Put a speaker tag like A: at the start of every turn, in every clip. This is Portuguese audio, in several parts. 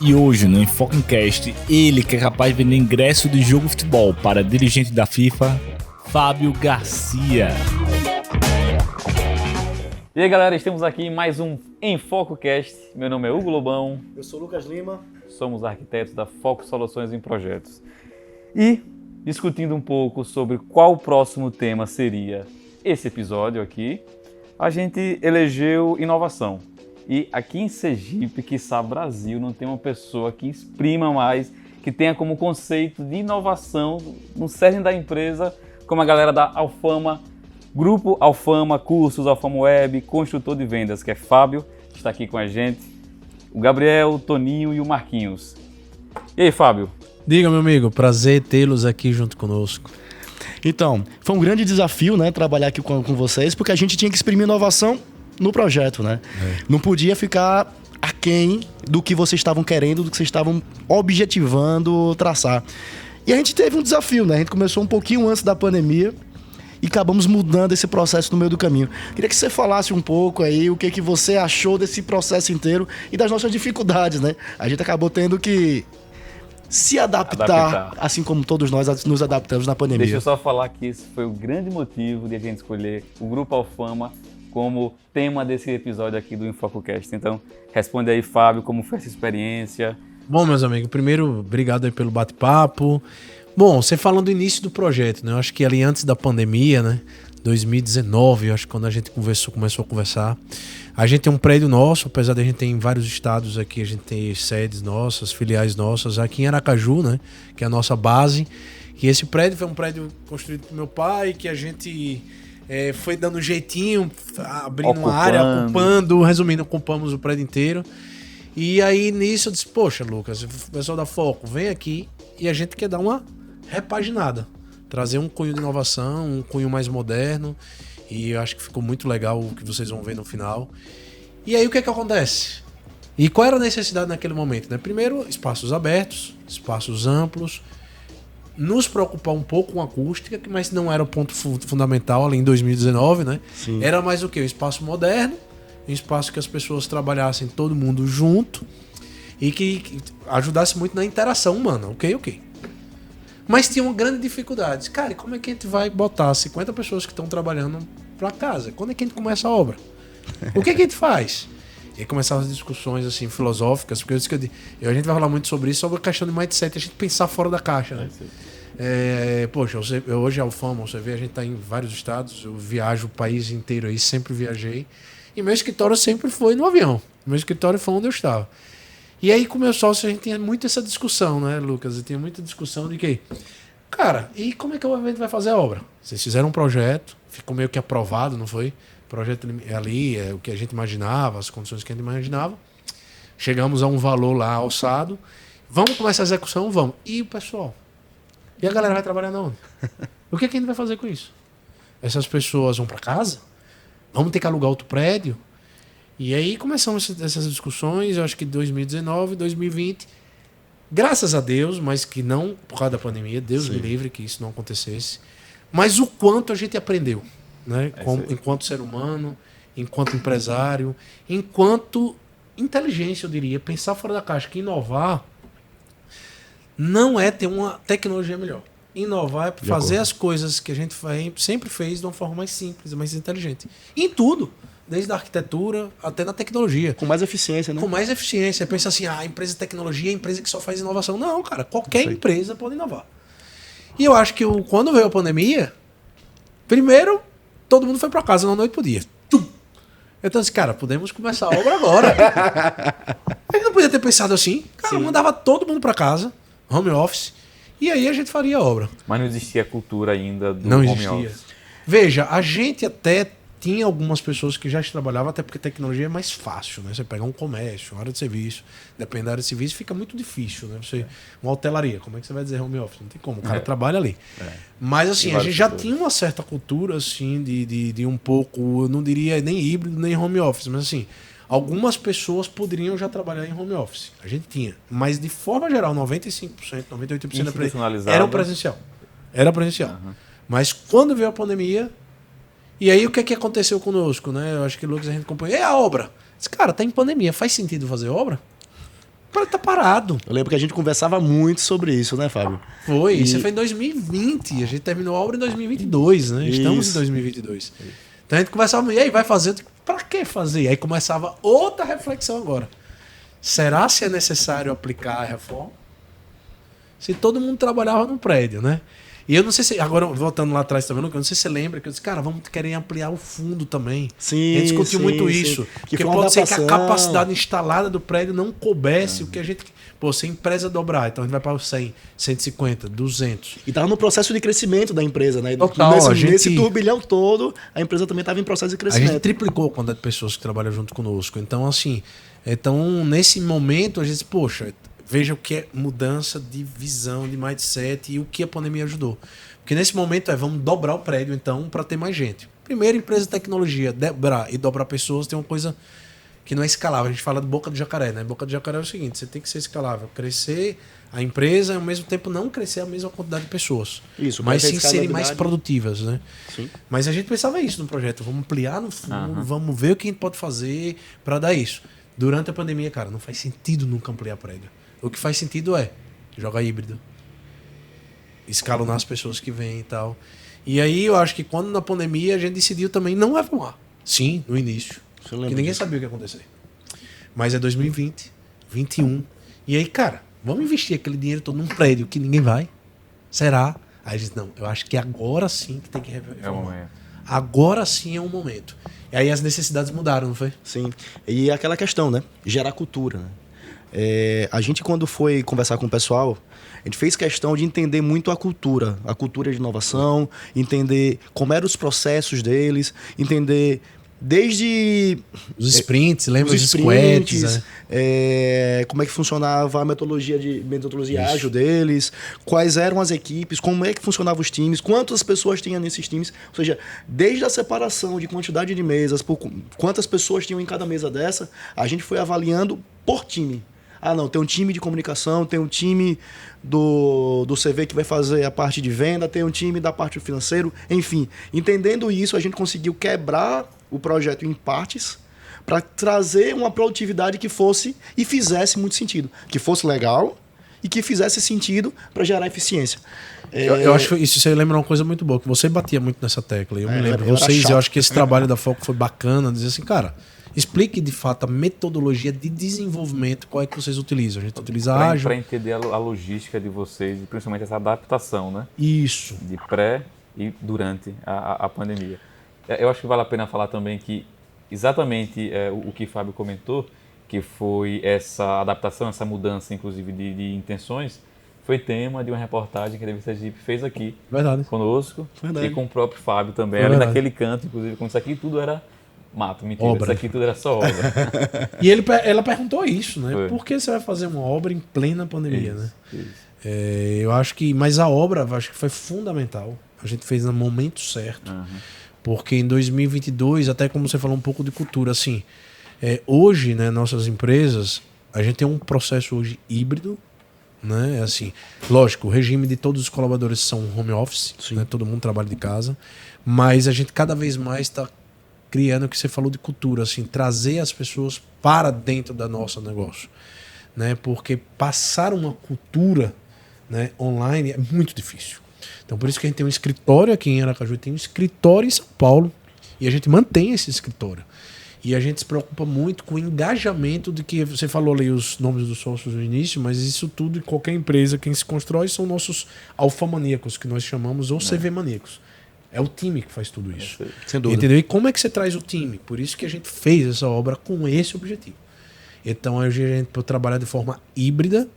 A: E hoje no EnfoqueCast, ele que é capaz de vender ingresso de jogo de futebol para dirigente da FIFA, Fábio Garcia.
B: E aí galera, estamos aqui em mais um EnfoqueCast. Meu nome é Hugo Lobão.
C: Eu sou Lucas Lima.
B: Somos arquitetos da Foco Soluções em Projetos. E discutindo um pouco sobre qual o próximo tema seria esse episódio aqui, a gente elegeu inovação. E aqui em Sergipe, quiçá Brasil, não tem uma pessoa que exprima mais, que tenha como conceito de inovação no cerne da empresa, como a galera da Alfama, Grupo Alfama, Cursos, Alfama Web, Construtor de Vendas, que é Fábio, que está aqui com a gente, o Gabriel, o Toninho e o Marquinhos. E aí, Fábio?
D: Diga, meu amigo, prazer tê-los aqui junto conosco.
C: Então, foi um grande desafio, né, trabalhar aqui com vocês, porque a gente tinha que exprimir inovação no projeto, né? Não podia ficar aquém do que vocês estavam querendo, do que vocês estavam objetivando traçar. E a gente teve um desafio, né? A gente começou um pouquinho antes da pandemia e acabamos mudando esse processo no meio do caminho. Queria que você falasse um pouco aí o que você achou desse processo inteiro e das nossas dificuldades, né? A gente acabou tendo que se adaptar, assim como todos nós nos adaptamos na pandemia.
B: Deixa eu só falar que esse foi o grande motivo de a gente escolher o Grupo Alfama como tema desse episódio aqui do EnfoqueCast. Então, responde aí, Fábio, como foi essa experiência?
D: Bom, meus amigos, primeiro, obrigado aí pelo bate-papo. Bom, você falando do início do projeto, né? Eu acho que ali antes da pandemia, né? 2019, eu acho que quando a gente começou a conversar. A gente tem um prédio nosso, apesar de a gente ter em vários estados aqui, a gente tem sedes nossas, filiais nossas, aqui em Aracaju, né? Que é a nossa base. E esse prédio foi um prédio construído por meu pai, que a gente foi dando um jeitinho, abrindo uma área, ocupando, resumindo, ocupamos o prédio inteiro. E aí nisso eu disse, poxa, Lucas, o pessoal da Foco, vem aqui e a gente quer dar uma repaginada. Trazer um cunho de inovação, um cunho mais moderno. E eu acho que ficou muito legal o que vocês vão ver no final. E aí o que é que acontece? E qual era a necessidade naquele momento, né? Primeiro, espaços abertos, espaços amplos. Nos preocupar um pouco com a acústica, mas não era o ponto fundamental ali em 2019, né?
C: Sim.
D: Era mais o quê? Um espaço moderno, um espaço que as pessoas trabalhassem todo mundo junto e que ajudasse muito na interação humana, ok. Mas tinha uma grande dificuldade. Cara, e como é que a gente vai botar 50 pessoas que estão trabalhando pra casa? Quando é que a gente começa a obra? O que é que a gente faz? E aí começavam as discussões assim, filosóficas, porque a gente vai falar muito sobre isso, sobre a questão de mindset, a gente pensar fora da caixa, né? Poxa, hoje é Alfama, você vê, a gente tá em vários estados, eu viajo o país inteiro aí, sempre viajei, e meu escritório sempre foi no avião, meu escritório foi onde eu estava. E aí começou, a gente tinha muito essa discussão, né, Lucas? Eu tinha muita discussão de que, cara, e como é que o evento vai fazer a obra? Vocês fizeram um projeto, ficou meio que aprovado, não foi? O projeto ali é o que a gente imaginava, as condições que a gente imaginava. Chegamos a um valor lá alçado. Vamos começar a execução? Vamos. E o pessoal? E a galera vai trabalhar na onde? O que a gente vai fazer com isso? Essas pessoas vão para casa? Vamos ter que alugar outro prédio? E aí começamos essas discussões, eu acho que 2019, 2020, graças a Deus, mas que não por causa da pandemia, Deus me livre que isso não acontecesse, mas o quanto a gente aprendeu, né? Enquanto ser humano, enquanto empresário, enquanto inteligência, eu diria, pensar fora da caixa, que inovar não é ter uma tecnologia melhor. Inovar é fazer as coisas que a gente sempre fez de uma forma mais simples, mais inteligente. Em tudo. Desde a arquitetura até na tecnologia.
C: Com mais eficiência, né?
D: Com mais eficiência. Pensa assim, a empresa de tecnologia é a empresa que só faz inovação. Não, cara, qualquer empresa pode inovar. E eu acho que quando veio a pandemia, primeiro, todo mundo foi para casa na noite pro dia. Então, assim, cara, podemos começar a obra agora. A gente não podia ter pensado assim. Cara, mandava todo mundo para casa, home office, e aí a gente faria a obra.
B: Mas não existia a cultura ainda do
D: não
B: home
D: existia.
B: office.
D: Veja, a gente até tinha algumas pessoas que já trabalhavam, até porque tecnologia é mais fácil, né? Você pegar um comércio, uma área de serviço, dependendo da área de serviço, fica muito difícil, né? Uma hotelaria, como é que você vai dizer home office? Não tem como, o cara trabalha ali. Mas assim, a gente já tinha uma certa cultura, assim, de um pouco, eu não diria nem híbrido, nem home office, mas assim, algumas pessoas poderiam já trabalhar em home office. A gente tinha. Mas de forma geral, 95%, 98% era presencial. Era presencial. Uhum. Mas quando veio a pandemia, e aí o que é que aconteceu conosco, né? Eu acho que, Lucas, a gente acompanhou. E a obra? Disse, cara, tá em pandemia, faz sentido fazer obra? prédio tá parado.
C: Eu lembro que a gente conversava muito sobre isso, né, Fábio?
D: Foi, isso foi em 2020. A gente terminou a obra em 2022, né? Estamos em
C: Isso.
D: 2022. Então a gente conversava, e aí, vai fazer? Eu digo, pra que fazer? Aí começava outra reflexão agora. Será se é necessário aplicar a reforma? Se todo mundo trabalhava no prédio, né? E eu não sei se, agora voltando lá atrás também, eu não sei se você lembra que eu disse, cara, vamos querer ampliar o fundo também.
C: Sim,
D: A gente discutiu
C: sim,
D: muito
C: sim.
D: isso.
C: Que
D: Porque
C: foi uma
D: pode ser que a
C: adaptação.
D: capacidade instalada do prédio não coubesse o que a gente... Pô, se a empresa dobrar, então a gente vai para os 100, 150, 200.
C: E tava no processo de crescimento da empresa, né?
D: Total,
C: nesse,
D: a gente-
C: nesse turbilhão todo, a empresa também estava em processo de
D: A
C: crescimento.
D: gente triplicou a quantidade de pessoas que trabalham junto conosco. Então, assim, nesse momento, a gente, poxa, veja o que é mudança de visão, de mindset e o que a pandemia ajudou. Porque nesse momento vamos dobrar o prédio, então, para ter mais gente. Primeiro, empresa de tecnologia, dobrar pessoas tem uma coisa que não é escalável. A gente fala de boca de jacaré, né? Boca de jacaré é o seguinte, você tem que ser escalável. Crescer a empresa e, ao mesmo tempo, não crescer a mesma quantidade de pessoas.
C: Isso,
D: mas
C: vai ter
D: sim serem mais
C: escalabilidade.
D: produtivas, né?
C: Sim.
D: Mas a gente pensava isso no projeto. Vamos ampliar no fundo, vamos ver o que a gente pode fazer para dar isso. Durante a pandemia, cara, não faz sentido nunca ampliar prédio. O que faz sentido é jogar híbrido. Escalonar as pessoas que vêm e tal. E aí eu acho que quando na pandemia a gente decidiu também não reformar. Sim, no início.
C: Você lembra
D: Que ninguém
C: disso?
D: sabia o que ia acontecer. Mas é 2020, 21. E aí, cara, vamos investir aquele dinheiro todo num prédio que ninguém vai? Será? Aí a gente, não, eu acho que agora sim que tem que
B: É o
D: reformar.
B: momento.
D: Agora sim é o momento. E aí as necessidades mudaram, não foi?
C: Sim. E aquela questão, né? Gerar cultura, né? A gente, quando foi conversar com o pessoal, a gente fez questão de entender muito a cultura de inovação, entender como eram os processos deles, entender desde
D: Os sprints, lembra
C: os
D: dos squads,
C: sprints,
D: né?
C: como é que funcionava a metodologia ágil deles, quais eram as equipes, como é que funcionavam os times, quantas pessoas tinham nesses times, ou seja, desde a separação de quantidade de mesas, quantas pessoas tinham em cada mesa dessa, a gente foi avaliando por time. Ah, não, tem um time de comunicação, tem um time do CV que vai fazer a parte de venda, tem um time da parte do financeiro, enfim. Entendendo isso, a gente conseguiu quebrar o projeto em partes para trazer uma produtividade que fosse e fizesse muito sentido. Que fosse legal e que fizesse sentido para gerar eficiência.
D: Eu acho que isso você lembra uma coisa muito boa, que você batia muito nessa tecla. Eu me lembro.
C: eu era
D: Vocês,
C: chato.
D: eu acho que esse trabalho da Foco foi bacana, dizer assim, cara, explique de fato a metodologia de desenvolvimento, qual é que vocês utilizam. A gente utiliza ágil.
B: Para entender a logística de vocês e principalmente essa adaptação, né?
D: Isso.
B: De pré e durante a pandemia. Eu acho que vale a pena falar também que exatamente o que o Fábio comentou, que foi essa adaptação, essa mudança, inclusive, de intenções, foi tema de uma reportagem que a Revista Jeep fez aqui
D: Verdade.
B: conosco
C: Verdade.
B: e com o próprio Fábio também.
D: Foi
B: Ali
D: verdade.
B: naquele canto, inclusive, como isso aqui tudo era mato, mentira.
D: Obra.
B: Isso aqui tudo era só obra.
D: E ela perguntou isso, né?
B: Foi.
D: Por que você vai fazer uma obra em plena pandemia, né?
B: Isso.
D: Eu acho que... Mas a obra, eu acho que foi fundamental. A gente fez no momento certo. Porque em 2022, até como você falou um pouco de cultura, assim... hoje, né, nossas empresas, a gente tem um processo hoje híbrido, né? Assim, lógico, o regime de todos os colaboradores são home office, né? Todo mundo trabalha de casa. Mas a gente cada vez mais está criando o que você falou de cultura, assim, trazer as pessoas para dentro da nosso negócio, né? Porque passar uma cultura, né, online é muito difícil. Então por isso que a gente tem um escritório aqui em Aracaju, tem um escritório em São Paulo e a gente mantém esse escritório. E a gente se preocupa muito com o engajamento de que você falou ali os nomes dos sócios no início, mas isso tudo em qualquer empresa, quem se constrói são nossos alfamaníacos, que nós chamamos, ou CV maníacos. É o time que faz tudo isso.
C: Sem dúvida.
D: Entendeu? E como é que você traz o time? Por isso que a gente fez essa obra com esse objetivo. Então hoje a gente pode trabalhar de forma híbrida.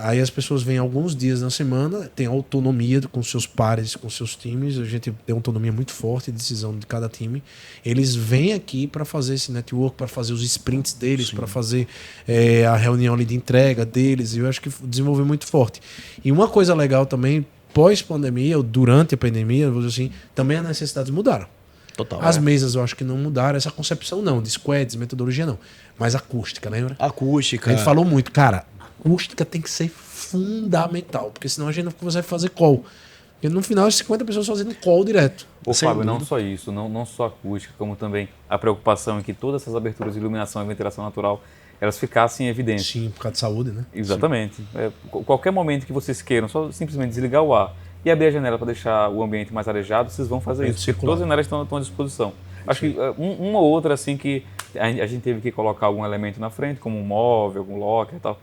D: Aí as pessoas vêm alguns dias na semana, tem autonomia com seus pares, com seus times. A gente tem autonomia muito forte de decisão de cada time. Eles vêm aqui para fazer esse network, para fazer os sprints deles, para fazer a reunião ali de entrega deles. E eu acho que desenvolveu muito forte. E uma coisa legal também, pós-pandemia, ou durante a pandemia, vou dizer assim, também as necessidades mudaram.
C: Total.
D: As mesas eu acho que não mudaram, essa concepção não, de squads, metodologia não. Mas acústica, lembra?
C: Acústica.
D: A gente falou muito, cara, acústica tem que ser fundamental, porque senão a gente não consegue fazer call. Porque no final, 50 pessoas fazendo call direto.
B: Ô,
C: Sem
B: Fábio, não
C: dúvida.
B: só isso, não só acústica, como também a preocupação em que todas essas aberturas de iluminação e ventilação natural elas ficassem em evidência.
D: Sim, por causa de saúde, né?
B: Exatamente. Qualquer momento que vocês queiram, só simplesmente desligar o ar e abrir a janela para deixar o ambiente mais arejado, vocês vão fazer isso. Porque todas as janelas estão à disposição. Acho que uma ou outra, assim, que a gente teve que colocar algum elemento na frente, como um móvel, algum locker e tal.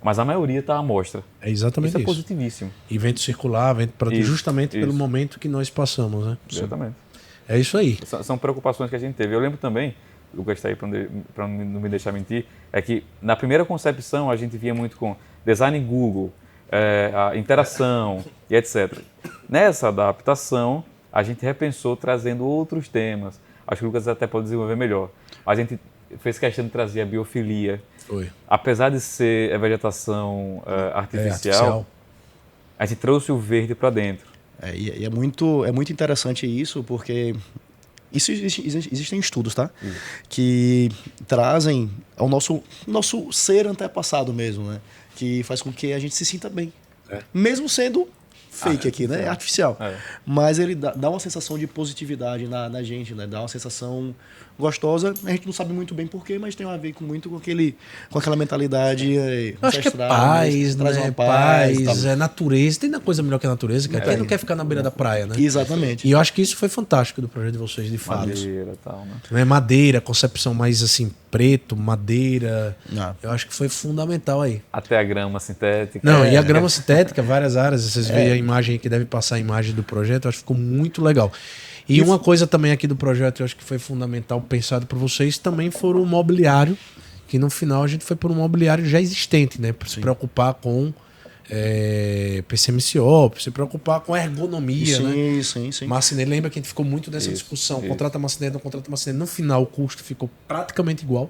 B: Mas a maioria está à mostra.
D: É exatamente
B: Isso
D: isso.
B: é positivíssimo.
D: E vento circular, justamente pelo momento que nós passamos, né?
B: Exatamente.
D: É isso aí.
B: São preocupações que a gente teve. Eu lembro também, Lucas está aí para não me deixar mentir, é que na primeira concepção a gente via muito com design Google, a interação e etc. Nessa adaptação, a gente repensou trazendo outros temas. Acho que o Lucas até pode desenvolver melhor. A gente fez questão de trazer a biofilia.
D: Foi.
B: Apesar de ser vegetação artificial, a gente trouxe o verde para dentro.
C: E é muito interessante isso, porque existem estudos, tá? Que trazem ao nosso ser antepassado mesmo, né? Que faz com que a gente se sinta bem. Mesmo sendo fake aqui, né? Artificial. Mas ele dá uma sensação de positividade na gente, né? Dá uma sensação gostosa. A gente não sabe muito bem porquê, mas tem a ver muito com aquela mentalidade
D: acho que é paz, né? Traz uma paz, é natureza. Tem coisa melhor que a natureza, cara. Quem não quer ficar na beira da praia, né?
C: Exatamente.
D: E eu acho que isso foi fantástico do projeto de vocês, de fato.
B: Madeira e tal, né?
D: Madeira, concepção mais assim, preto, madeira. Eu acho que foi fundamental aí.
B: Até a grama sintética.
D: Não, e a grama sintética, várias áreas. Vocês veem a imagem que deve passar a imagem do projeto. Eu acho que ficou muito legal. E uma coisa também aqui do projeto, eu acho que foi fundamental, pensado por vocês, também foi o mobiliário, que no final a gente foi por um mobiliário já existente, né? Para se preocupar com PCMCO, se preocupar com ergonomia, né?
C: Sim.
D: Marceneiro, lembra que a gente ficou muito dessa discussão, contrata marceneiro, não contrata marceneiro. No final o custo ficou praticamente igual,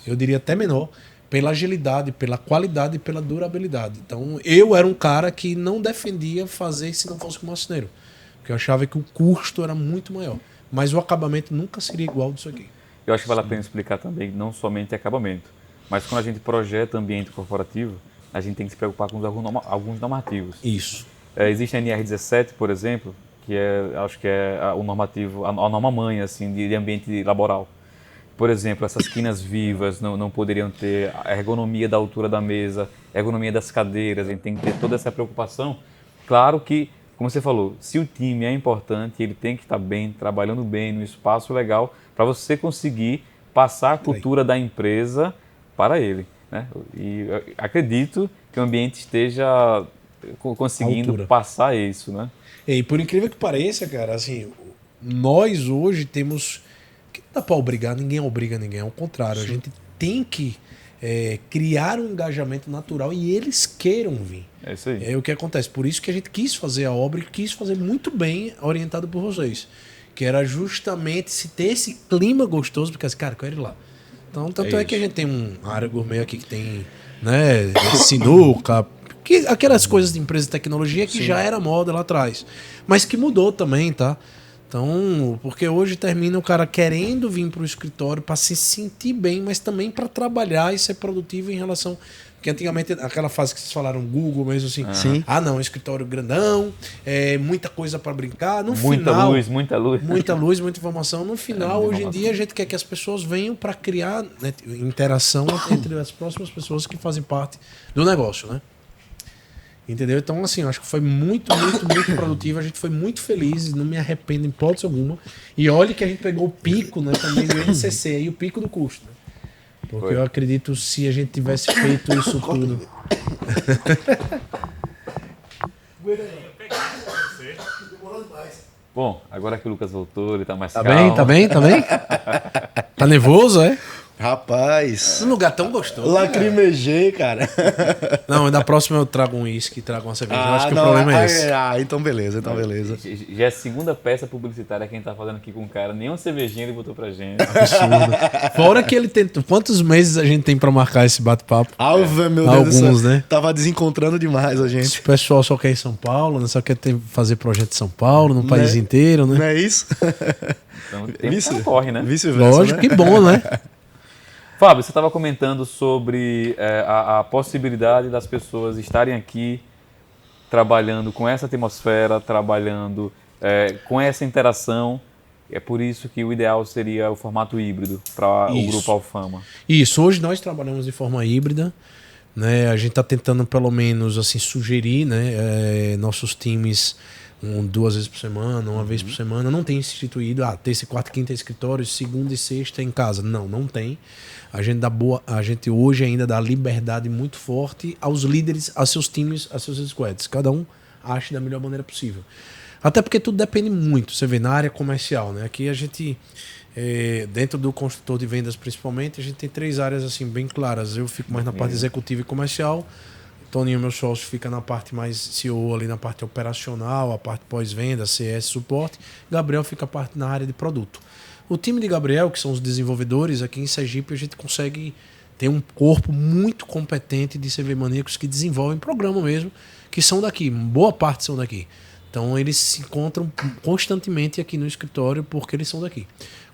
D: eu diria até menor, pela agilidade, pela qualidade e pela durabilidade. Então eu era um cara que não defendia fazer se não fosse com marceneiro, porque eu achava que o custo era muito maior, mas o acabamento nunca seria igual disso aqui.
B: Eu acho que vale a pena explicar também, não somente acabamento, mas quando a gente projeta ambiente corporativo, a gente tem que se preocupar com alguns normativos.
D: Isso.
B: Existe a NR17, por exemplo, que acho que é o normativo, a norma mãe assim, de ambiente laboral. Por exemplo, essas quinas vivas não poderiam ter a ergonomia da altura da mesa, a ergonomia das cadeiras, a gente tem que ter toda essa preocupação. Claro que, como você falou, se o time é importante, ele tem que estar bem, trabalhando bem, no espaço legal, para você conseguir passar a cultura da empresa para ele, né? E acredito que o ambiente esteja conseguindo passar isso, né?
D: E por incrível que pareça, cara, assim, nós hoje temos... que não dá para obrigar, ninguém obriga ninguém, ao contrário, a gente tem que criar um engajamento natural e eles queiram vir.
B: É isso aí.
D: É o que acontece. Por isso que a gente quis fazer a obra e quis fazer muito bem, orientado por vocês. Que era justamente se ter esse clima gostoso, porque, cara, eu quero ir lá. Então, tanto é que a gente tem uma área gourmet aqui que tem, né, sinuca, aquelas coisas de empresa de tecnologia que já era moda lá atrás. Mas que mudou também, tá? Então, porque hoje termina o cara querendo vir para o escritório para se sentir bem, mas também para trabalhar e ser produtivo em relação... Porque antigamente, aquela fase que vocês falaram, Google mesmo assim, não, escritório grandão, muita coisa para brincar. No final,
B: muita luz.
D: Muita luz, muita informação. No final, hoje em dia, a gente quer que as pessoas venham para criar, né, interação entre as próximas pessoas que fazem parte do negócio, né? Entendeu? Então, assim, eu acho que foi muito produtivo. A gente foi muito feliz, não me arrependo em hipótese alguma. E olha que a gente pegou o pico, né, também do NCC e o pico do custo, né? Porque eu acredito, se a gente tivesse feito isso tudo...
B: Bom, agora que o Lucas voltou, ele tá mais
D: Tá
B: calmo.
D: bem? Tá nervoso, é?
C: Rapaz.
D: Um lugar tão gostoso.
C: Lacrimejei, cara.
D: Não, na próxima eu trago um uísque, trago uma cerveja. Eu acho que o problema é esse.
C: Então beleza, beleza.
B: Já é a segunda peça publicitária que a gente tá fazendo aqui com o cara. Nenhuma cervejinha ele botou pra gente.
D: Absurdo. Fora que ele tentou... Quantos meses a gente tem pra marcar esse bate-papo?
C: Meu Deus
D: Alguns,
C: do céu.
D: né?
C: Tava desencontrando demais a gente.
D: O pessoal só quer ir em São Paulo, né? Só quer fazer projeto em São Paulo, no país inteiro, né?
C: Não é isso?
B: Então tem que corre, né?
C: Vice-versa,
D: Lógico,
C: né?
D: que bom, né?
B: Fábio, você estava comentando sobre a possibilidade das pessoas estarem aqui trabalhando com essa atmosfera, trabalhando com essa interação. É por isso que o ideal seria o formato híbrido para o grupo Alfama.
D: Isso, hoje nós trabalhamos de forma híbrida, né? A gente está tentando pelo menos assim sugerir, né, nossos times 2 vezes por semana, uma vez por semana. Não tem instituído, terça, quarta, quinta é escritório, segunda e sexta é em casa. Não tem. A gente hoje ainda dá liberdade muito forte aos líderes, a seus times, a seus squads. Cada um acha da melhor maneira possível. Até porque tudo depende muito, você vê, na área comercial, né? Aqui a gente, dentro do consultor de vendas principalmente, a gente tem 3 áreas assim bem claras. Eu fico mais na parte executiva e comercial, Toninho, meu sócio, fica na parte mais CEO, ali na parte operacional, a parte pós-venda, CS, suporte. Gabriel fica na área de produto. O time de Gabriel, que são os desenvolvedores, aqui em Sergipe a gente consegue ter um corpo muito competente de CV maníacos que desenvolvem programa mesmo, que são daqui, boa parte são daqui. Então eles se encontram constantemente aqui no escritório porque eles são daqui.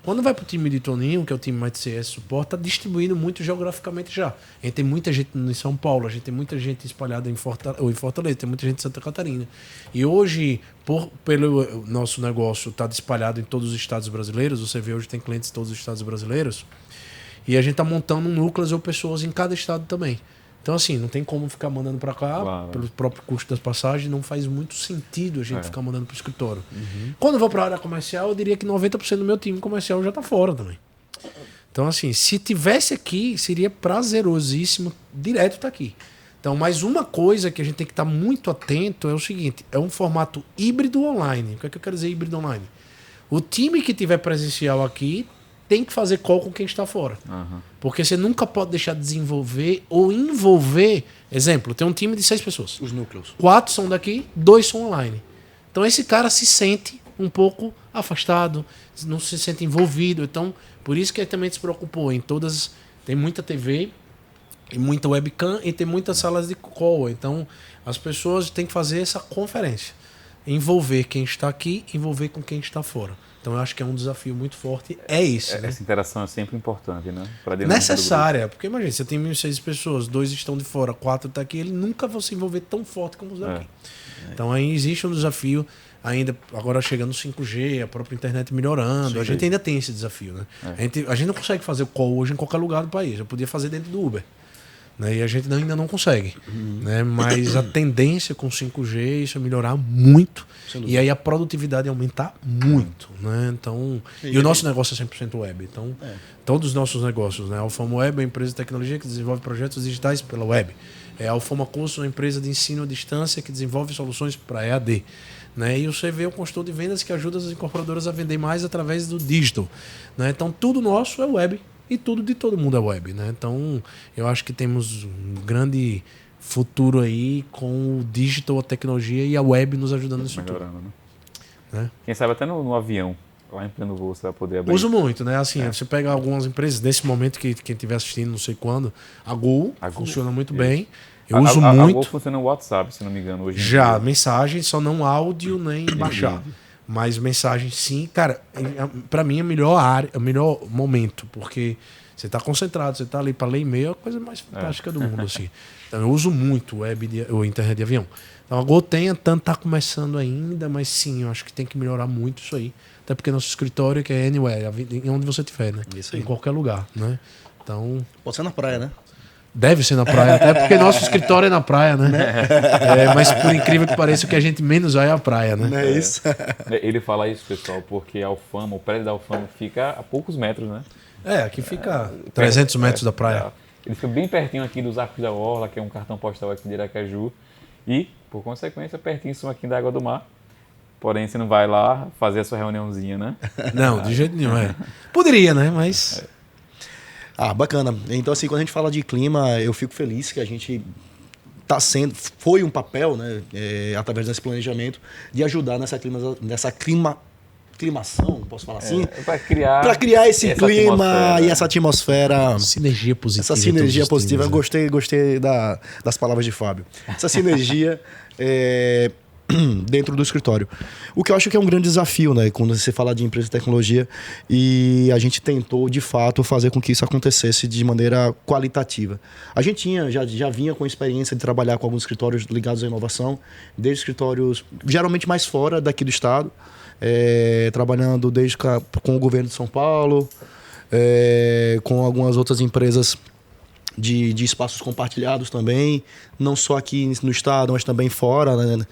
D: Quando vai para o time de Toninho, que é o time mais de CS suporte, está distribuído muito geograficamente já. A gente tem muita gente em São Paulo, a gente tem muita gente espalhada em Fortaleza, tem muita gente em Santa Catarina. E hoje, pelo nosso negócio estar espalhado em todos os estados brasileiros, você vê hoje tem clientes em todos os estados brasileiros, e a gente está montando núcleos ou pessoas em cada estado também. Então, assim, não tem como ficar mandando para cá, claro, pelo próprio custo das passagens, não faz muito sentido a gente ficar mandando para o escritório. Quando eu vou para a área comercial, eu diria que 90% do meu time comercial já está fora também. Então, assim, se tivesse aqui, seria prazerosíssimo direto estar aqui. Então, mais uma coisa que a gente tem que estar muito atento é o seguinte, é um formato híbrido online. O que é que eu quero dizer híbrido online? O time que tiver presencial aqui tem que fazer call com quem está fora. Porque você nunca pode deixar de desenvolver ou envolver. Exemplo, tem um time de 6 pessoas.
C: Os núcleos.
D: 4 são daqui, 2 são online. Então esse cara se sente um pouco afastado, não se sente envolvido. Então, por isso que ele também se preocupou em todas. Tem muita TV, e muita webcam e tem muitas salas de call. Então, as pessoas têm que fazer essa conferência. Envolver quem está aqui, envolver com quem está fora. Então eu acho que é um desafio muito forte. É isso, né?
B: Essa interação é sempre importante, né?
D: Necessária. Porque imagina, você tem 1.600 pessoas, 2 estão de fora, 4 estão aqui, ele nunca vai se envolver tão forte como os daqui. Então aí existe um desafio, ainda agora chegando o 5G, a própria internet melhorando. Sim, a gente ainda tem esse desafio, né? A gente não consegue fazer o call hoje em qualquer lugar do país. Eu podia fazer dentro do Uber. Né? E a gente ainda não consegue. Né? Mas a tendência com 5G isso é melhorar muito. E aí a produtividade aumentar muito. Né? Então, e o nosso negócio é 100% web. Então, todos os nossos negócios. Né? A Alfama Web é uma empresa de tecnologia que desenvolve projetos digitais pela web. A Alfama Curso é uma empresa de ensino à distância que desenvolve soluções para EAD. Né? E o CV é o consultor de vendas que ajuda as incorporadoras a vender mais através do digital. Né? Então, tudo nosso é web. E tudo de todo mundo é web, né? Então, eu acho que temos um grande futuro aí com o digital, a tecnologia e a web nos ajudando nisso tudo. Né?
B: Quem sabe até no avião, lá em pleno voo, você vai poder abrir.
D: Uso muito, né? Assim, você pega algumas empresas, nesse momento que quem estiver assistindo, não sei quando, a Gol funciona muito bem. Eu uso muito. A Gol
B: funciona no WhatsApp, se não me engano, hoje em
D: Já,
B: dia.
D: mensagem, só não áudio nem baixar. Mas mensagem sim, cara, pra mim é a melhor área, é o melhor momento, porque você tá concentrado, você tá ali pra ler e-mail, é a coisa mais fantástica do mundo, assim. Então eu uso muito o internet de avião. Então a Gol tá começando ainda, mas sim, eu acho que tem que melhorar muito isso aí. Até porque nosso escritório que é anywhere, onde você estiver, né?
C: Isso aí.
D: Em qualquer lugar, né? Então...
C: Pode ser na praia, né?
D: Deve ser na praia, até porque nosso escritório é na praia, né? Mas por incrível que pareça, o que a gente menos vai é a praia, né?
C: Não é isso?
B: Ele fala isso, pessoal, porque a Alfama, o prédio da Alfama fica a poucos metros, né?
D: Aqui fica 300 metros da praia.
B: Ele fica bem pertinho aqui dos Arcos da Orla, que é um cartão postal aqui de Aracaju. E, por consequência, pertinho aqui da Água do Mar. Porém, você não vai lá fazer a sua reuniãozinha, né?
D: Não, de jeito nenhum. Poderia, né? Mas...
C: Bacana. Então, assim, quando a gente fala de clima, eu fico feliz que a gente foi um papel, né, através desse planejamento, de ajudar nessa climação, posso falar assim?
B: Para criar
C: esse clima e essa atmosfera.
D: Sinergia positiva.
C: Essa sinergia positiva. Eu gostei das palavras de Fábio. Essa sinergia dentro do escritório. O que eu acho que é um grande desafio, né? Quando você fala de empresa de tecnologia, e a gente tentou, de fato, fazer com que isso acontecesse de maneira qualitativa. A gente já vinha com a experiência de trabalhar com alguns escritórios ligados à inovação, desde escritórios geralmente mais fora daqui do estado, trabalhando com o governo de São Paulo, com algumas outras empresas de espaços compartilhados também, não só aqui no estado, mas também fora, né?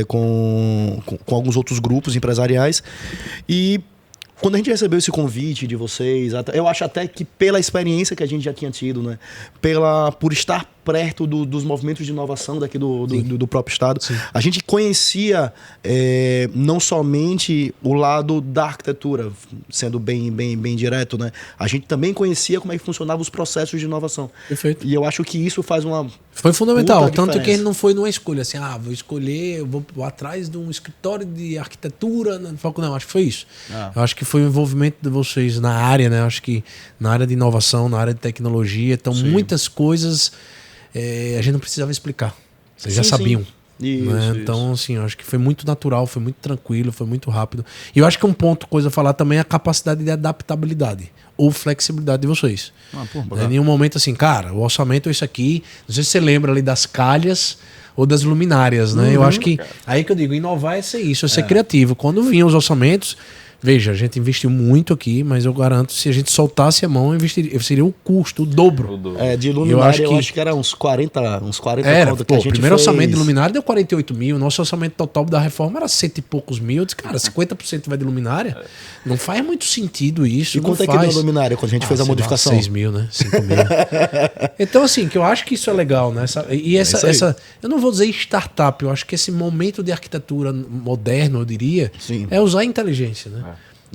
C: Com alguns outros grupos empresariais. E quando a gente recebeu esse convite de vocês, eu acho até que pela experiência que a gente já tinha tido, né? Por estar perto dos movimentos de inovação daqui do próprio estado, sim, a gente conhecia não somente o lado da arquitetura, sendo bem direto, né? A gente também conhecia como é que funcionavam os processos de inovação.
D: Perfeito.
C: E eu acho que isso faz uma...
D: Foi fundamental, tanto
C: diferença.
D: que ele não foi numa escolha assim, vou escolher, eu vou atrás de um escritório de arquitetura, não, acho que foi isso. Eu acho que foi o envolvimento de vocês na área, né? Acho que na área de inovação, na área de tecnologia, então
C: sim,
D: muitas coisas a gente não precisava explicar. Vocês já sabiam.
C: Isso,
D: né? Então, assim, eu acho que foi muito natural, foi muito tranquilo, foi muito rápido. E eu acho que coisa a falar também é a capacidade de adaptabilidade ou flexibilidade de vocês. Em nenhum momento assim, cara, o orçamento é isso aqui. Não sei se você lembra ali das calhas ou das luminárias, né? Eu acho que aí que eu digo, inovar é ser isso, é ser criativo. Quando vinham os orçamentos, veja, a gente investiu muito aqui, mas eu garanto, se a gente soltasse a mão, seria o custo, o dobro.
C: De luminária, eu acho que era uns 40
D: era,
C: conto que a gente
D: o primeiro
C: fez.
D: orçamento de luminária deu 48 mil, nosso orçamento total da reforma era 100 e poucos mil. Eu disse, cara, 50% vai de luminária? Não faz muito sentido isso.
C: E quanto é que deu luminária quando a gente fez a modificação?
D: 6 mil, né? 5 mil. Então, assim, que eu acho que isso é legal, né? Essa eu não vou dizer startup, eu acho que esse momento de arquitetura moderno, eu diria,
C: sim,
D: é usar a inteligência, né?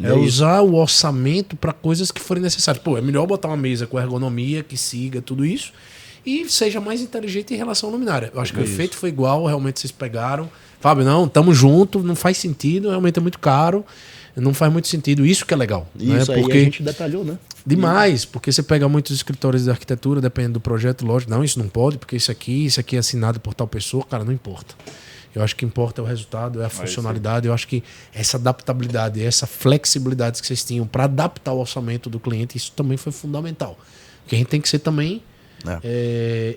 D: É usar o orçamento para coisas que forem necessárias. Pô, é melhor botar uma mesa com ergonomia, que siga tudo isso e seja mais inteligente em relação à luminária. Eu acho que o efeito foi igual, realmente vocês pegaram. Fábio, não, tamo junto, não faz sentido, realmente é muito caro, não faz muito sentido. Isso que é legal.
C: Isso,
D: né? Porque
C: aí a gente detalhou, né?
D: Demais, porque você pega muitos escritórios de arquitetura, dependendo do projeto, lógico, não, isso não pode, porque isso aqui é assinado por tal pessoa, cara, não importa. Eu acho que importa é o resultado, é a funcionalidade. Eu acho que essa adaptabilidade, essa flexibilidade que vocês tinham para adaptar o orçamento do cliente, isso também foi fundamental. Porque a gente tem que ser também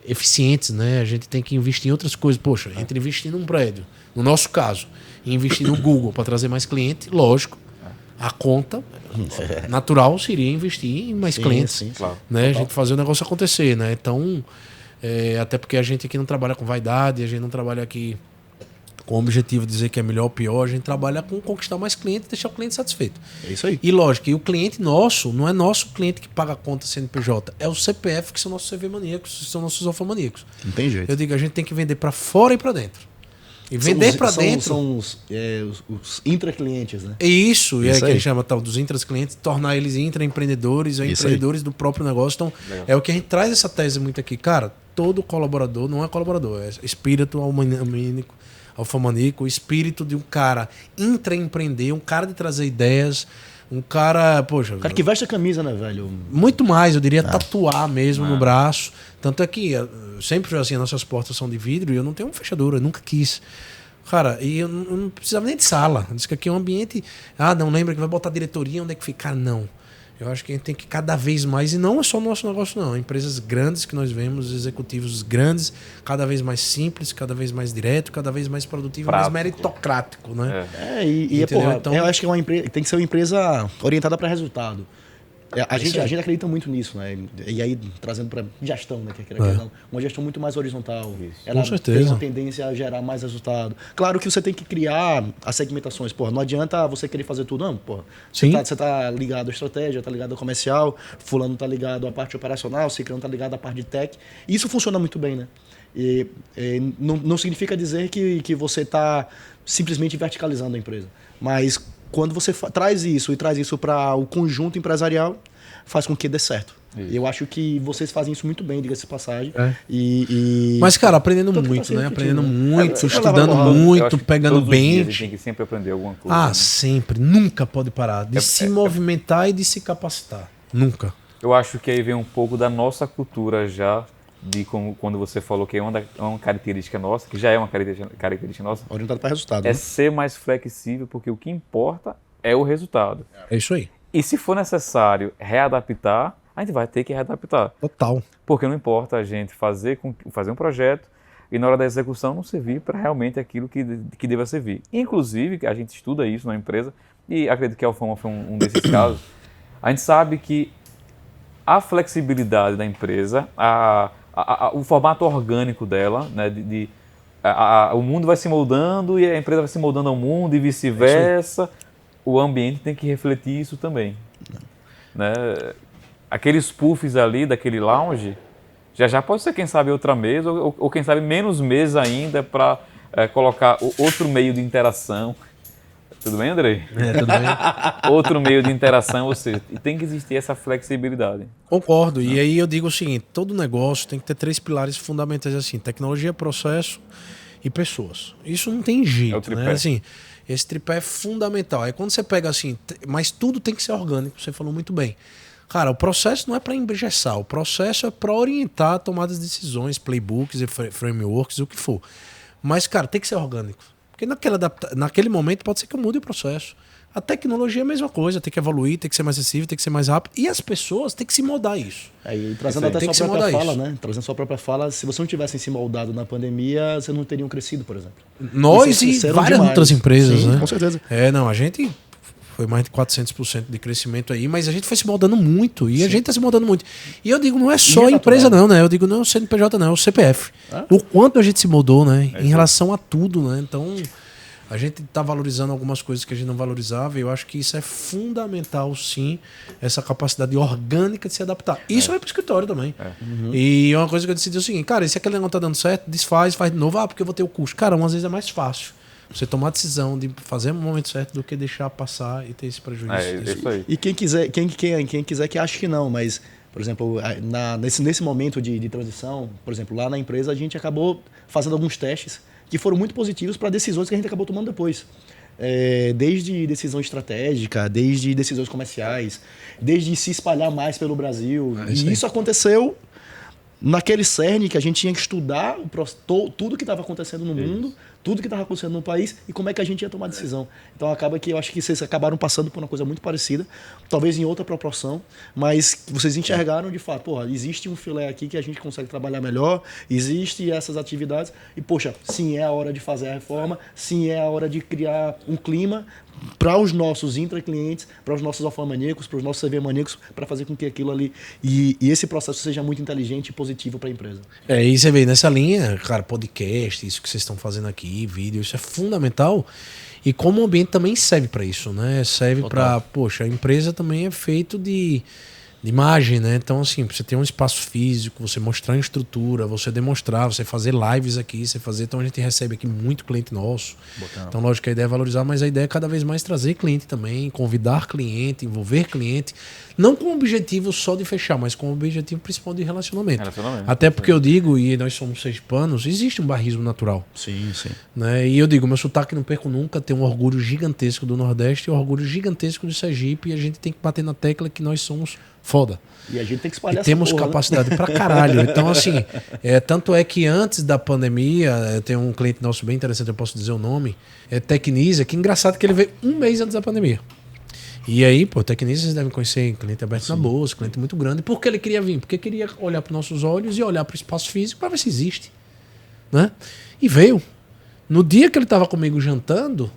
D: eficientes, né? A gente tem que investir em outras coisas. Poxa, entre investir num prédio, no nosso caso, e investir no Google para trazer mais cliente, lógico, a conta natural seria investir em mais clientes.
C: Sim,
D: né? A gente fazer o negócio acontecer, né? Então, até porque a gente aqui não trabalha com vaidade, a gente não trabalha aqui com o objetivo de dizer que é melhor ou pior, a gente trabalha com conquistar mais clientes e deixar o cliente satisfeito.
C: É isso aí.
D: E lógico, e o cliente nosso, não é nosso cliente que paga a conta CNPJ, é o CPF que são nossos CV maníacos, são nossos alfa maníacos.
C: Não tem jeito.
D: Eu digo, a gente tem que vender para fora e para dentro. E vender para dentro...
C: São os intraclientes, né?
D: Isso, e é que a gente chama tal dos intraclientes, tornar eles intraempreendedores ou empreendedores do próprio negócio. Então, é o que a gente traz essa tese muito aqui. Cara, todo colaborador não é colaborador, é espírito alfamaníaco, o espírito de um cara intraempreender, um cara de trazer ideias, um cara, poxa...
C: O cara que veste a camisa, né, velho?
D: Muito mais, eu diria tatuar mesmo no braço. Tanto é que sempre assim, as nossas portas são de vidro e eu não tenho uma fechadura, eu nunca quis. Cara, e eu não precisava nem de sala. Eu disse que aqui é um ambiente... não lembra que vai botar diretoria, onde é que ficar? Não. Eu acho que a gente tem que cada vez mais, e não é só o nosso negócio não, empresas grandes que nós vemos, executivos grandes, cada vez mais simples, cada vez mais direto, cada vez mais produtivo, mais meritocrático, né?
C: Então, eu acho que tem que ser uma empresa orientada para resultado. A gente acredita muito nisso, né? E aí, trazendo para gestão, né? Uma gestão muito mais horizontal. Ela tem uma tendência a gerar mais resultado. Claro que você tem que criar as segmentações. Porra, não adianta você querer fazer tudo, não. Porra, você tá ligado à estratégia, tá ligado ao comercial, fulano tá ligado à parte operacional, ciclano tá ligado à parte de tech. E isso funciona muito bem, né? Não significa dizer que você tá simplesmente verticalizando a empresa. Mas quando você traz isso para o conjunto empresarial, faz com que dê certo. E eu acho que vocês fazem isso muito bem, diga-se de passagem. Mas, cara, aprendendo muito, né? Aprendendo muito, estudando muito, pegando bem.
B: A gente tem que sempre aprender alguma coisa.
D: Sempre. Nunca pode parar de se movimentar e de se capacitar. Nunca.
B: Eu acho que aí vem um pouco da nossa cultura já, de como quando você falou que é uma característica nossa, que já é uma característica nossa,
C: orientado para resultado,
B: é ser mais flexível, porque o que importa é o resultado.
D: É isso aí.
B: E se for necessário readaptar, a gente vai ter que readaptar.
D: Total.
B: Porque não importa a gente fazer um projeto, e na hora da execução não servir para realmente aquilo que deva servir. Inclusive, a gente estuda isso na empresa, e acredito que a Alfama foi um desses casos, a gente sabe que a flexibilidade da empresa, o formato orgânico dela, né, o mundo vai se moldando e a empresa vai se moldando ao mundo e vice-versa, o ambiente tem que refletir isso também. Né? Aqueles puffs ali daquele lounge, já pode ser, quem sabe, outra mesa, ou quem sabe menos mesa ainda para colocar outro meio de interação. Tudo bem, Andrei?
D: Tudo bem.
B: Outro meio de interação, ou seja, tem que existir essa flexibilidade.
D: Concordo. E aí eu digo o seguinte, todo negócio tem que ter 3 pilares fundamentais assim, tecnologia, processo e pessoas. Isso não tem jeito,
B: É o tripé.
D: né? Assim, esse tripé é fundamental. Aí quando você pega assim, mas tudo tem que ser orgânico, você falou muito bem. Cara, o processo não é para engessar, o processo é para orientar tomadas de decisões, playbooks, frameworks, o que for. Mas, cara, tem que ser orgânico. Porque naquele momento pode ser que eu mude o processo. A tecnologia é a mesma coisa, tem que evoluir, tem que ser mais acessível, tem que ser mais rápido. E as pessoas têm que se moldar isso.
C: E trazendo até sua própria fala, né? Trazendo sua própria fala, se você não tivessem se moldado na pandemia, vocês não teriam crescido, por exemplo.
D: Nós e várias outras empresas,
C: sim,
D: né?
C: Com certeza.
D: A gente foi mais de 400% de crescimento aí, mas a gente foi se moldando muito. E a gente está se moldando muito. E eu digo, não é só a empresa não, né? Eu digo, não é o CNPJ não, é o CPF. O quanto a gente se moldou, né? Em relação a tudo, né? Então, a gente está valorizando algumas coisas que a gente não valorizava e eu acho que isso é fundamental, sim, essa capacidade orgânica de se adaptar. Isso vai para o escritório também. E uma coisa que eu decidi é o seguinte, cara, e se aquele negócio tá dando certo, desfaz, faz de novo, porque eu vou ter o custo. Cara, às vezes é mais fácil você tomar a decisão de fazer no momento certo do que deixar passar e ter esse prejuízo.
B: Isso aí.
C: E quem quiser que ache que não, mas, por exemplo, nesse momento de transição, por exemplo, lá na empresa a gente acabou fazendo alguns testes que foram muito positivos para decisões que a gente acabou tomando depois. Desde decisão estratégica, desde decisões comerciais, desde se espalhar mais pelo Brasil. E isso aconteceu naquele cerne que a gente tinha que estudar tudo que estava acontecendo no mundo, tudo que estava acontecendo no país e como é que a gente ia tomar decisão. Então acaba que eu acho que vocês acabaram passando por uma coisa muito parecida, talvez em outra proporção, mas vocês enxergaram de fato, porra, existe um filé aqui que a gente consegue trabalhar melhor, existe essas atividades e, poxa, sim, é a hora de fazer a reforma, sim, é a hora de criar um clima para os nossos intraclientes, para os nossos alfamaníacos, para os nossos CV maníacos, para fazer com que aquilo ali e esse processo seja muito inteligente e positivo para a empresa.
D: E você vê nessa linha, cara, podcast, isso que vocês estão fazendo aqui, vídeo, isso é fundamental. E como o ambiente também serve para isso, né? Serve para, poxa, a empresa também é feito de imagem, né? Então, assim, você ter um espaço físico, você mostrar a estrutura, você demonstrar, você fazer lives aqui, então a gente recebe aqui muito cliente nosso. Então, lógico que a ideia é valorizar, mas a ideia é cada vez mais trazer cliente também, convidar cliente, envolver cliente, não com o objetivo só de fechar, mas com o objetivo principal de relacionamento. Até porque eu digo, e nós somos sergipanos, existe um barrismo natural.
C: Sim, sim.
D: Né? E eu digo, meu sotaque não perco nunca, tem um orgulho gigantesco do Nordeste e um orgulho gigantesco do Sergipe, e a gente tem que bater na tecla que nós somos foda.
C: E a gente tem que espalhar
D: e temos
C: porra,
D: capacidade, né? Pra caralho. Então, assim, tanto é que antes da pandemia, tem um cliente nosso bem interessante, eu posso dizer o nome, Tecnisa, que engraçado que ele veio um mês antes da pandemia. E aí, pô, Tecnisa vocês devem conhecer, cliente aberto na bolsa, cliente muito grande. Por que ele queria vir? Porque queria olhar para nossos olhos e olhar para o espaço físico para ver se existe. Né? E veio. No dia que ele estava comigo jantando,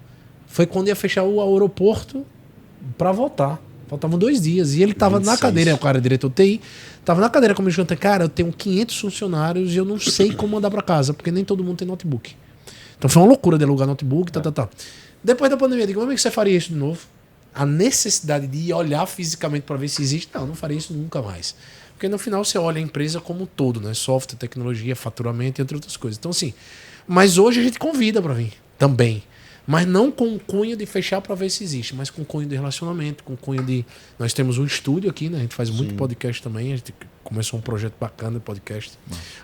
D: foi quando ia fechar o aeroporto para voltar. Faltavam 2 dias. E ele estava na cadeira, o cara é diretor TI, estava na cadeira comigo jantando. Cara, eu tenho 500 funcionários e eu não sei como mandar para casa, porque nem todo mundo tem notebook. Então foi uma loucura de alugar notebook, tá. Depois da pandemia, eu digo, como é que você faria isso de novo? A necessidade de olhar fisicamente para ver se existe, não faria isso nunca mais. Porque no final você olha a empresa como um todo, né? Software, tecnologia, faturamento, entre outras coisas. Então, assim, mas hoje a gente convida para vir também. Mas não com o cunho de fechar para ver se existe, mas com cunho de relacionamento, com cunho de... Nós temos um estúdio aqui, né? A gente faz muito podcast também, a gente começou um projeto bacana de podcast,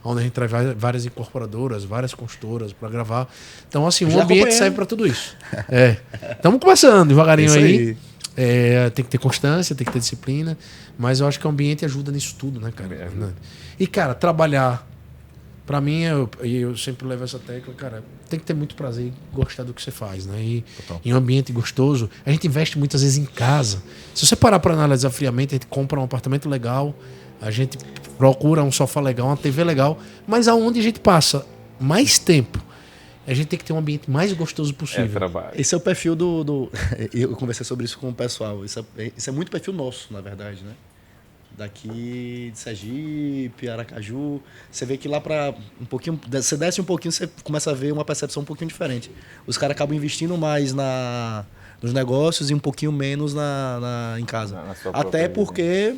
D: onde a gente traz várias incorporadoras, várias consultoras para gravar. Então, assim, o ambiente serve para tudo isso. Estamos começando devagarinho aí. Tem que ter constância, tem que ter disciplina, mas eu acho que o ambiente ajuda nisso tudo, né, cara? E, cara, trabalhar... Pra mim, eu sempre levo essa tecla, cara, tem que ter muito prazer e gostar do que você faz, né? E em um ambiente gostoso, a gente investe muitas vezes em casa. Se você parar para analisar friamente, a gente compra um apartamento legal, a gente procura um sofá legal, uma TV legal, mas aonde a gente passa mais tempo. A gente tem que ter um ambiente mais gostoso
B: É
D: possível.
B: trabalho.
C: Esse é o perfil do... Eu conversei sobre isso com o pessoal. Isso é muito perfil nosso, na verdade, né? Daqui de Sergipe, Aracaju. Você vê que lá para um pouquinho... Você desce um pouquinho, você começa a ver uma percepção um pouquinho diferente. Os caras acabam investindo mais nos negócios e um pouquinho menos em casa.
B: Na sua
C: Até
B: própria vida.
C: porque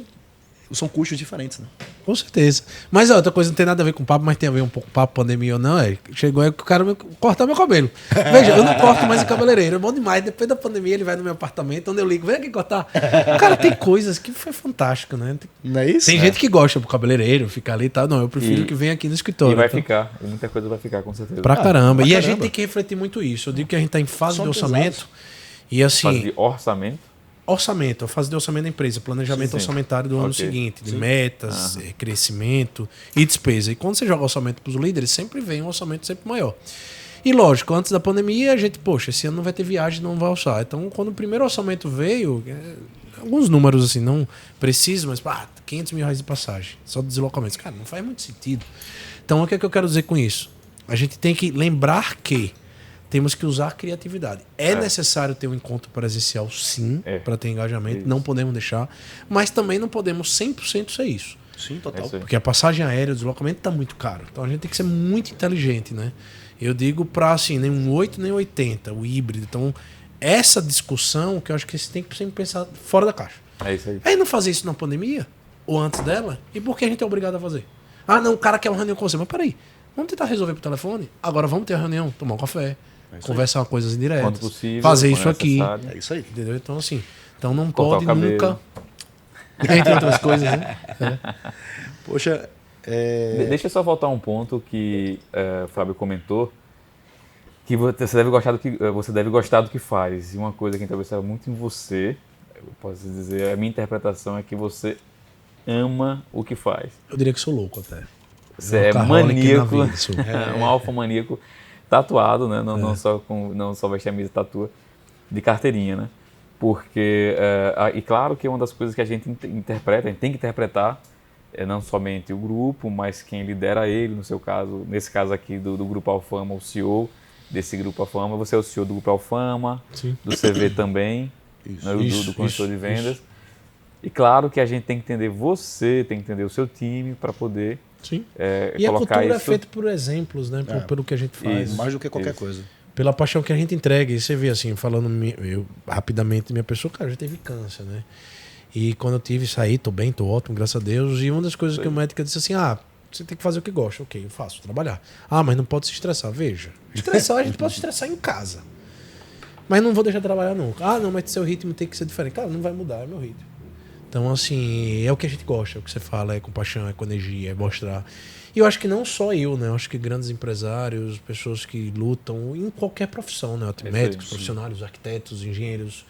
C: são custos diferentes, né?
D: Com certeza. Mas ó, outra coisa não tem nada a ver com papo, mas tem a ver um pouco com papo, pandemia ou não. Chegou aí que o cara cortar meu cabelo. Veja, eu não corto mais em cabeleireiro. É bom demais. Depois da pandemia, ele vai no meu apartamento, onde eu ligo, vem aqui cortar. Cara, tem coisas que foi fantástico, né?
C: Não é isso?
D: Tem gente que gosta do cabeleireiro, fica ali e tal. Não, eu prefiro que venha aqui no escritório.
B: E vai
D: então.
B: ficar. E muita coisa vai ficar, com certeza.
D: Pra caramba.
C: pra
D: E a
C: caramba.
D: gente tem que refletir muito isso. Eu digo que a gente tá em fase
C: São
D: de orçamento. E assim,
B: Fase de orçamento.
D: orçamento, a fase de orçamento da empresa, planejamento
B: Sim.
D: orçamentário do ano
B: Ok.
D: seguinte, de metas, crescimento e despesa. E quando você joga orçamento para os líderes, sempre vem um orçamento sempre maior. E lógico, antes da pandemia, a gente, poxa, esse ano não vai ter viagem, não vai orçar. Então, quando o primeiro orçamento veio, alguns números assim, não precisos, mas 500 mil reais de passagem, só de deslocamentos. Cara, não faz muito sentido. Então, o que é que eu quero dizer com isso? A gente tem que lembrar que temos que usar criatividade. É necessário ter um encontro presencial, sim, para ter engajamento.
B: Isso.
D: Não podemos deixar. Mas também não podemos 100% ser isso.
C: Sim,
B: É
C: total.
B: isso aí.
D: Porque a passagem aérea, o deslocamento está muito caro. Então a gente tem que ser muito inteligente, né? Eu digo para assim, nem um 8 nem 80, o híbrido. Então, essa discussão que eu acho que você tem que sempre pensar fora da caixa.
B: É isso aí.
D: Aí não fazer isso na pandemia? Ou antes dela? E por que a gente é obrigado a fazer? Ah, não, o cara quer uma reunião com você. Mas peraí, vamos tentar resolver por telefone? Agora vamos ter a reunião, tomar um café, conversar coisas indiretas,
B: Quanto possível,
D: fazer
B: quando
D: isso aqui.
B: necessário.
C: É isso aí.
D: Entendeu? Então, assim, então não
B: Cortar
D: pode
B: o cabelo.
D: nunca. Entre outras coisas, né?
C: Poxa,
B: Deixa eu só voltar um ponto que o Fábio comentou, que você deve gostar do que faz. E uma coisa que interessava muito em você, eu posso dizer, a minha interpretação é que você ama o que faz.
D: Eu diria que sou louco até.
B: Você é
D: Workaholic
B: maníaco,
D: na vida, sou.
B: um alfa maníaco tatuado, né? Não só veste a camisa e tatua, de carteirinha, né? Porque, e claro que uma das coisas que a gente interpreta, a gente tem que interpretar, é não somente o grupo, mas quem lidera ele, no seu caso, nesse caso aqui do Grupo Alfama, o CEO desse Grupo Alfama, você é o CEO do Grupo Alfama,
D: Sim.
B: do CV também,
C: Isso.
B: né, do consultor de
D: isso.
B: vendas. E claro que a gente tem que entender você, tem que entender o seu time para poder
D: Sim. E a
B: colocar
D: cultura
B: isso.
D: é feita por exemplos, né? Pelo que a gente faz.
B: Isso.
C: mais do que qualquer
B: Isso.
C: coisa.
D: Pela paixão que a gente entrega. E você vê assim, falando eu rapidamente, minha pessoa, cara, já teve câncer, né? E quando eu tive, saí, tô bem, tô ótimo, graças a Deus. E uma das coisas que o médico disse assim, você tem que fazer o que gosta. Ok, eu faço, trabalhar. Mas não pode se estressar. Veja, estressar, a gente pode se estressar em casa. Mas não vou deixar de trabalhar nunca. Não, mas seu ritmo tem que ser diferente. Cara, não vai mudar, é meu ritmo. Então, assim, é o que a gente gosta, é o que você fala, é com paixão, é com energia, é mostrar. E eu acho que não só eu, né? Eu acho que grandes empresários, pessoas que lutam em qualquer profissão, né? Médicos, profissionais, arquitetos, engenheiros.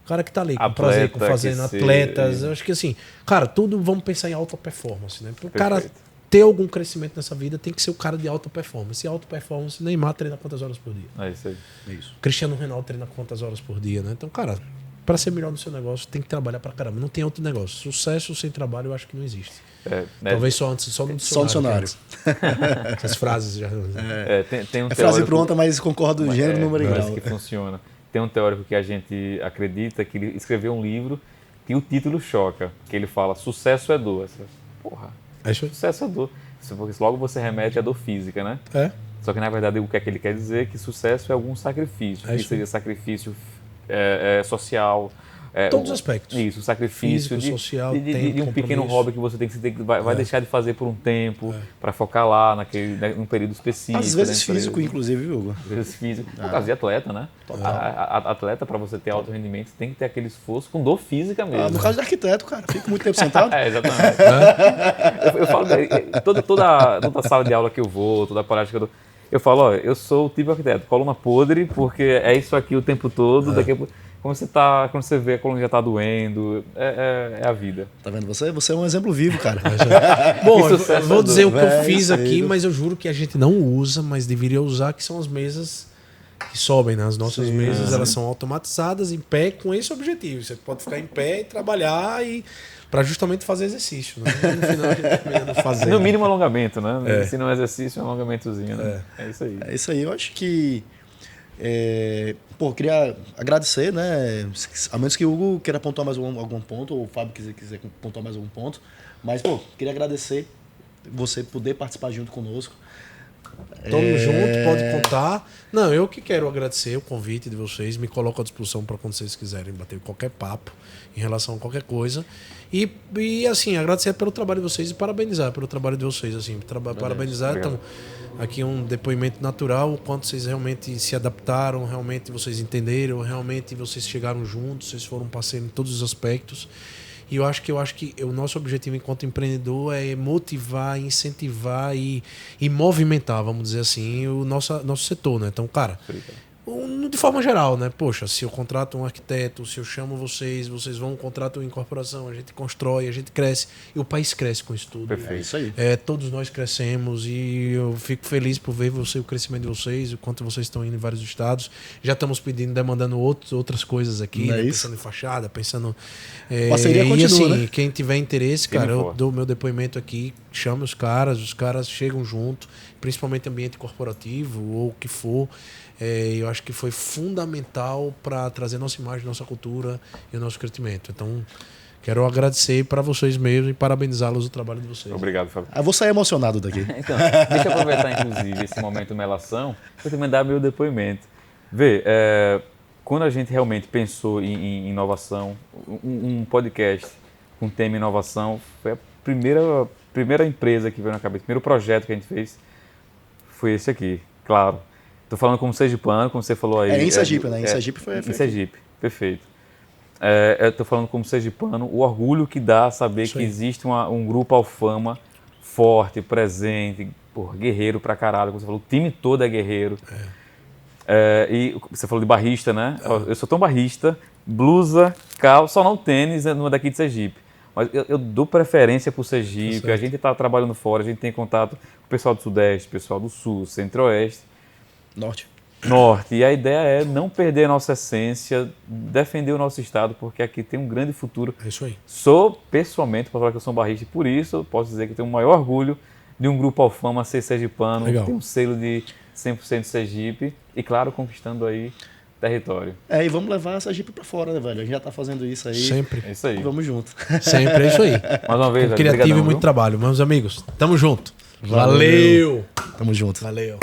D: O cara que tá ali com prazer, com fazendo, atletas. Eu acho que assim, cara, tudo vamos pensar em alta performance, né? Para o cara ter algum crescimento nessa vida, tem que ser o cara de alta performance. E alta performance, Neymar treina quantas horas por dia?
B: É isso aí.
C: É isso.
D: Cristiano Ronaldo treina quantas horas por dia, né? Então, cara, para ser melhor no seu negócio, tem que trabalhar pra caramba. Não tem outro negócio. Sucesso sem trabalho, eu acho que não existe.
B: Né?
D: Talvez só no dicionário.
C: Só no dicionário.
D: Essas frases já.
B: Tem um
C: É frase
B: teórico-
C: pronta, mas concordo do gênero, número e
B: Parece
C: grau.
B: que funciona. Tem um teórico que a gente acredita que ele escreveu um livro que o título choca, que ele fala sucesso é dor. Você fala, porra,
D: É isso aí.
B: sucesso é dor. Porque logo você remete à dor física, né?
D: É.
B: Só que na verdade o que é que ele quer dizer é que sucesso é algum sacrifício.
D: É
B: Que
D: isso
B: seria sacrifício social.
D: Todos os aspectos.
B: Isso, sacrifício
D: Físico, social,
B: de
D: tempo,
B: um pequeno
D: compromisso.
B: hobby que você vai deixar de fazer por um tempo para focar lá num período específico.
C: Às vezes
B: da empresa.
C: físico, inclusive, viu, Hugo?
B: Às vezes físico. No caso de atleta, né? Atleta, para você ter alto rendimento, tem que ter aquele esforço com dor física mesmo.
C: No caso de arquiteto, cara, fico muito tempo sentado.
B: Exatamente. Eu falo, toda sala de aula que eu vou, toda palestra que eu dou, eu falo, eu sou o tipo arquiteto, coluna podre, porque é isso aqui o tempo todo, daqui a pouco, quando você vê a coluna já tá doendo, é a vida.
C: Tá vendo? Você é um exemplo vivo, cara.
D: Bom,
B: Que
D: eu
B: sucesso
D: vou dizer o que eu
C: velho,
D: fiz
C: isso aí,
D: aqui,
C: viu?
D: mas eu juro que a gente não usa, mas deveria usar, que são as mesas que sobem, né? As nossas mesas, elas são automatizadas em pé com esse objetivo. Você pode ficar em pé e trabalhar e Pra justamente fazer exercício, né? No final a gente termina fazendo.
B: No mínimo alongamento, né? Se não é exercício, é um alongamentozinho, né? É isso aí.
C: É isso aí, eu acho que... queria agradecer, né? A menos que o Hugo queira pontuar mais algum ponto, ou o Fábio quiser pontuar mais algum ponto. Mas, queria agradecer você poder participar junto conosco.
D: Tamo junto, pode contar. Não, eu que quero agradecer o convite de vocês. Me coloco à disposição para quando vocês quiserem bater qualquer papo em relação a qualquer coisa. E assim, agradecer pelo trabalho de vocês e parabenizar pelo trabalho de vocês. Assim, parabenizar. Então, aqui um depoimento natural, o quanto vocês realmente se adaptaram, realmente vocês entenderam, realmente vocês chegaram juntos, vocês foram parceiros em todos os aspectos. E eu acho que o nosso objetivo enquanto empreendedor é motivar, incentivar e movimentar, vamos dizer assim, o nosso setor, né? Então, cara, de forma geral, né? Poxa, se eu contrato um arquiteto, se eu chamo vocês vão, contratam uma incorporação, a gente constrói, a gente cresce e o país cresce com isso tudo.
B: Perfeito.
C: É isso aí.
D: Todos nós crescemos e eu fico feliz por ver o crescimento de vocês, o quanto vocês estão indo em vários estados. Já estamos demandando outras coisas aqui,
C: não
D: né?
C: É isso?
D: Pensando em fachada, pensando...
C: Parceria continua,
D: e assim,
C: né?
D: quem tiver interesse, cara, eu dou meu depoimento aqui, chame os caras chegam junto, principalmente ambiente corporativo ou o que for. Eu acho que foi fundamental para trazer nossa imagem, nossa cultura e o nosso crescimento. Então, quero agradecer para vocês mesmos e parabenizá-los o trabalho de vocês.
B: Obrigado, Fábio.
C: Eu vou sair emocionado daqui.
B: Então, deixa eu aproveitar, inclusive, esse momento melação para também dar meu depoimento. Vê, quando a gente realmente pensou em inovação, um podcast com tema inovação, foi a primeira empresa que veio na cabeça, o primeiro projeto que a gente fez foi esse aqui, claro. Estou falando como sergipano, como você falou aí.
C: Em Sergipe, né? Em Sergipe foi...
B: Em Sergipe, perfeito. Estou falando como sergipano, o orgulho que dá saber que existe um grupo Alfama forte, presente, guerreiro pra caralho, como você falou, o time todo é guerreiro. E você falou de barrista, né? Eu sou tão barrista, blusa, calça, só não tênis, numa daqui de Sergipe. Mas eu dou preferência pro Sergipe, a gente está trabalhando fora, a gente tem contato com o pessoal do Sudeste, pessoal do Sul, Centro-Oeste. Norte. E a ideia é não perder a nossa essência, defender o nosso estado, porque aqui tem um grande futuro.
D: É isso aí.
B: Sou, pessoalmente, para falar que eu sou barrista, e por isso posso dizer que eu tenho o maior orgulho de um grupo Alfama ser sergipano, ter um selo de 100% Sergipe e, claro, conquistando aí território.
C: E vamos levar a Sergipe para fora, né, velho? A gente já tá fazendo isso aí.
D: Sempre.
B: É isso aí.
C: Vamos junto.
D: Sempre, é isso aí.
B: Mais uma vez,
D: criativo e muito trabalho. Meus amigos, tamo junto. Valeu.
C: Tamo junto.
D: Valeu.